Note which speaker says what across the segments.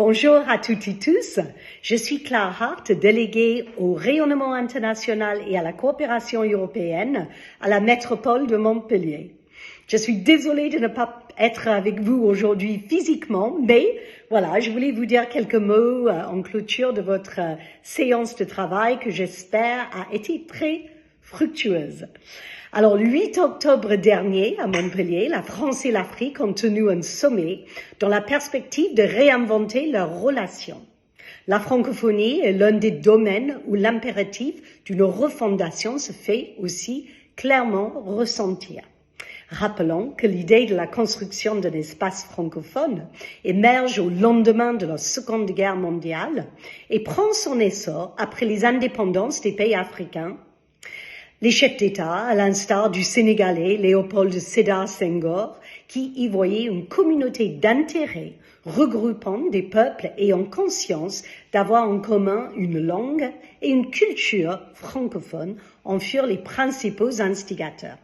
Speaker 1: Bonjour à toutes et tous, je suis Claire Hart, déléguée au rayonnement international et à la coopération européenne à la métropole de Montpellier. Je suis désolée de ne pas être avec vous aujourd'hui physiquement, mais voilà, je voulais vous dire quelques mots en clôture de votre séance de travail que j'espère a été très fructueuse. Alors, le 8 octobre dernier, à Montpellier, la France et l'Afrique ont tenu un sommet dans la perspective de réinventer leurs relations. La francophonie est l'un des domaines où l'impératif d'une refondation se fait aussi clairement ressentir. Rappelons que l'idée de la construction d'un espace francophone émerge au lendemain de la Seconde Guerre mondiale et prend son essor après les indépendances des pays africains. Les chefs d'État, à l'instar du Sénégalais Léopold Sédar Senghor, qui y voyait une communauté d'intérêts regroupant des peuples ayant conscience d'avoir en commun une langue et une culture francophone, en furent les principaux instigateurs.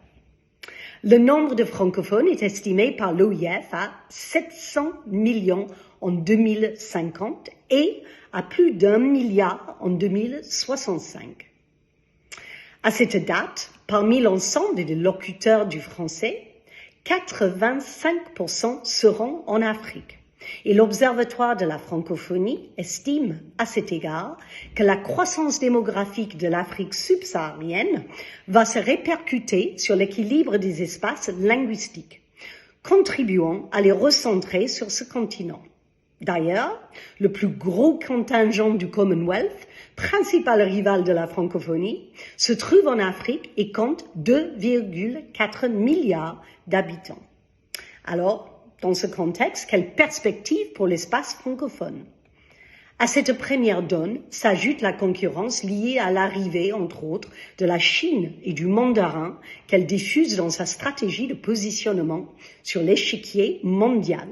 Speaker 1: Le nombre de francophones est estimé par l'OIF à 700 millions en 2050 et à plus d'1 milliard en 2065. À cette date, parmi l'ensemble des locuteurs du français, 85% seront en Afrique. Et l'Observatoire de la francophonie estime à cet égard que la croissance démographique de l'Afrique subsaharienne va se répercuter sur l'équilibre des espaces linguistiques, contribuant à les recentrer sur ce continent. D'ailleurs, le plus gros contingent du Commonwealth, principal rival de la francophonie, se trouve en Afrique et compte 2,4 milliards d'habitants. Alors, dans ce contexte, quelle perspective pour l'espace francophone? À cette première donne s'ajoute la concurrence liée à l'arrivée, entre autres, de la Chine et du mandarin qu'elle diffuse dans sa stratégie de positionnement sur l'échiquier mondial.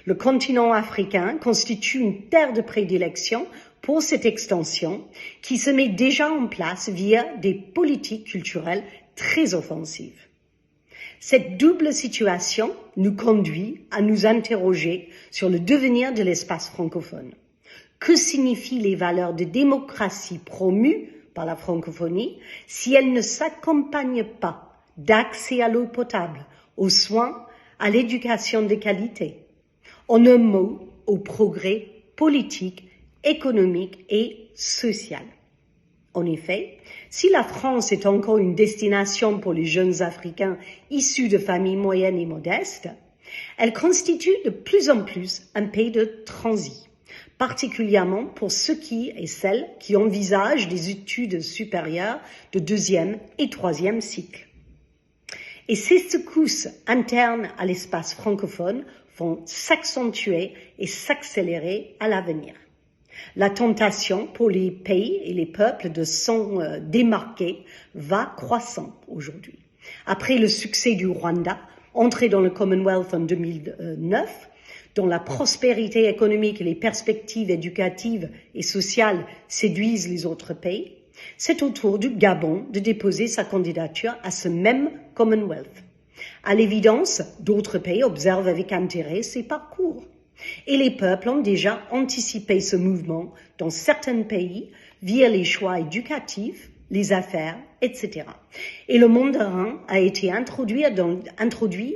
Speaker 1: Le continent africain constitue une terre de prédilection pour cette extension qui se met déjà en place via des politiques culturelles très offensives. Cette double situation nous conduit à nous interroger sur le devenir de l'espace francophone. Que signifient les valeurs de démocratie promues par la francophonie si elles ne s'accompagnent pas d'accès à l'eau potable, aux soins, à l'éducation de qualité? En un mot, au progrès politique, économique et social. En effet, si la France est encore une destination pour les jeunes Africains issus de familles moyennes et modestes, elle constitue de plus en plus un pays de transit, particulièrement pour ceux et celles qui envisagent des études supérieures de 2e et 3e cycle. Et ces secousses internes à l'espace francophone vont s'accentuer et s'accélérer à l'avenir. La tentation pour les pays et les peuples de s'en démarquer va croissant aujourd'hui. Après le succès du Rwanda, entré dans le Commonwealth en 2009, dont la prospérité économique et les perspectives éducatives et sociales séduisent les autres pays, c'est au tour du Gabon de déposer sa candidature à ce même Commonwealth. À l'évidence, d'autres pays observent avec intérêt ces parcours. Et les peuples ont déjà anticipé ce mouvement dans certains pays via les choix éducatifs, les affaires, etc. Et le mandarin a été introduit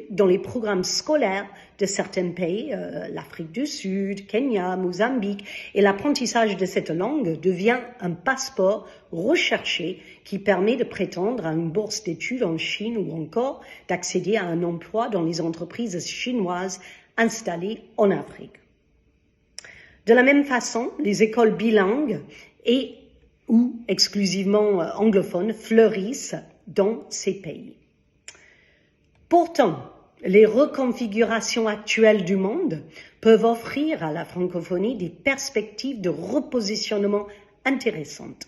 Speaker 1: dans les programmes scolaires de certains pays, l'Afrique du Sud, Kenya, Mozambique, et l'apprentissage de cette langue devient un passeport recherché qui permet de prétendre à une bourse d'études en Chine ou encore d'accéder à un emploi dans les entreprises chinoises installées en Afrique. De la même façon, les écoles bilingues ou exclusivement anglophones fleurissent dans ces pays. Pourtant, les reconfigurations actuelles du monde peuvent offrir à la francophonie des perspectives de repositionnement intéressantes.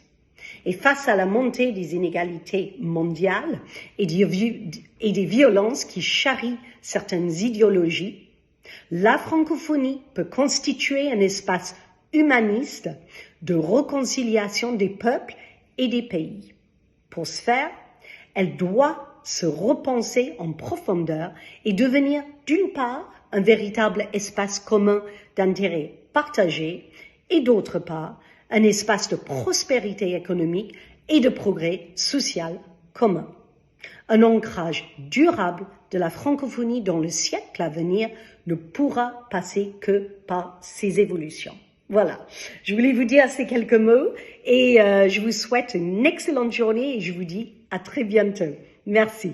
Speaker 1: Et face à la montée des inégalités mondiales et des violences qui charrient certaines idéologies, la francophonie peut constituer un espace humaniste de réconciliation des peuples et des pays. Pour ce faire, elle doit se repenser en profondeur et devenir d'une part un véritable espace commun d'intérêt partagée et d'autre part, un espace de prospérité économique et de progrès social commun. Un ancrage durable de la francophonie dans le siècle à venir ne pourra passer que par ces évolutions. Voilà, je voulais vous dire ces quelques mots et je vous souhaite une excellente journée et je vous dis à très bientôt. Merci.